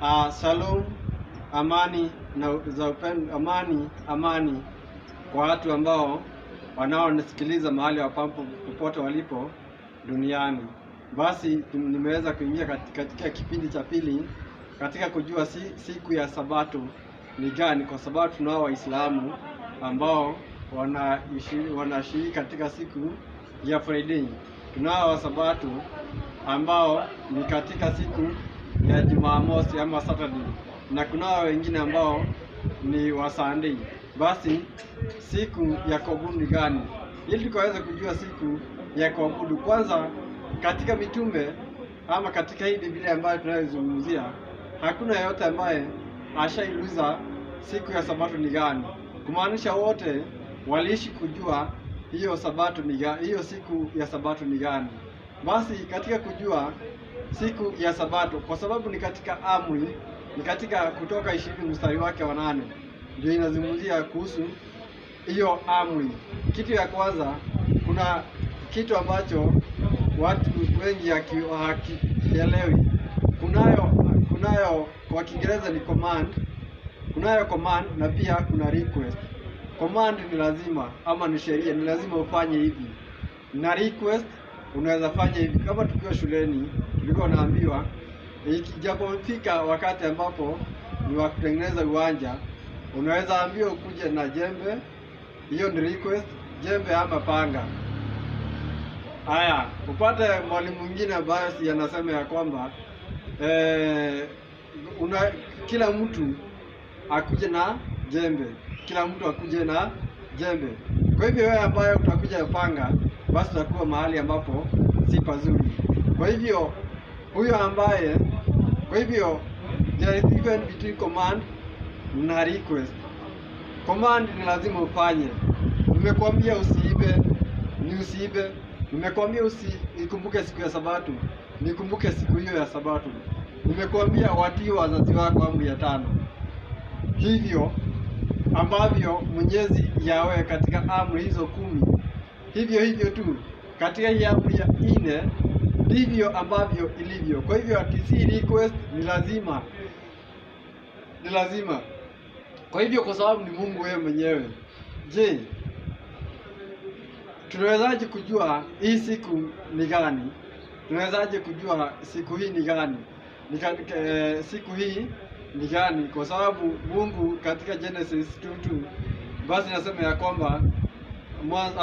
Shalom, amani na za upendo, amani kwa watu ambao wanaonisikiliza mahali wapapo popote walipo duniani. Basi nimeweza kuingia katika kipindi cha pili katika kujua siku ya Sabato ni gani, kwa sababu tunao Waislamu ambao wanashiriki katika siku ya Friday. Tunao wa Sabato ambao ni katika siku ya Jumamosi ama Saturday, na kunao wengine ambao ni wa Sunday. Basi siku ya kuabudu ni gani? Ili tukaweze kujua siku ya kuabudu, kwanza katika mitume ama katika hii Biblia ambayo tunayozungumzia, hakuna yeyote ambaye ashaiuliza siku ya Sabato ni gani, kumaanisha wote waliishi kujua hiyo Sabato ni gani, hiyo siku ya Sabato ni gani. Basi katika kujua siku ya Sabato, kwa sababu ni katika amri, ni katika Kutoka 20 mstari wake wa 8 ndio inazungumzia kuhusu hiyo amri. Kitu ya kwanza, kuna kitu ambacho watu wengi hakielewi. Kunayo kwa Kiingereza ni command, kunayo command na pia kuna request. Command ni lazima ama ni sheria, ni lazima ufanye hivi, na request unaweza fanya hivi. Kama tukiwa shuleni tulikuwa naambiwa ikijapofika wakati ambapo ni wa kutengeneza uwanja, unaweza ambiwa ukuje na jembe, hiyo ni request, jembe ama panga. Haya, upate mwalimu mwingine ambaye anasema ya kwamba kila mtu akuje na jembe, kila mtu akuje na jembe. Kwa hivyo wewe ambaye utakuja panga, basi utakuwa mahali ambapo si pazuri. Kwa hivyo there is difference between command na request. Command ni lazima ufanye. Nimekwambia usiibe, ni usiibe. Nimekwambia usikumbuke siku ya Sabato, nikumbuke siku hiyo ya Sabato. Nimekwambia watii wazazi wako, amri ya 5. Hivyo ambavyo Mwenyezi Yahweh katika amri hizo 10, hivyo tu katika hii amri ya 4 ndivyo ambavyo ilivyo. Kwa hivyo si request, ni lazima. Kwa hivyo kwa sababu ni Mungu wewe mwenyewe. Je, tunawezaje kujua hii siku ni gani? Tunawezaje kujua siku hii ni gani? Siku hii ni gani? Kwa sababu Mungu katika Genesis 2:2 basi nasema ya kwamba Mwanzo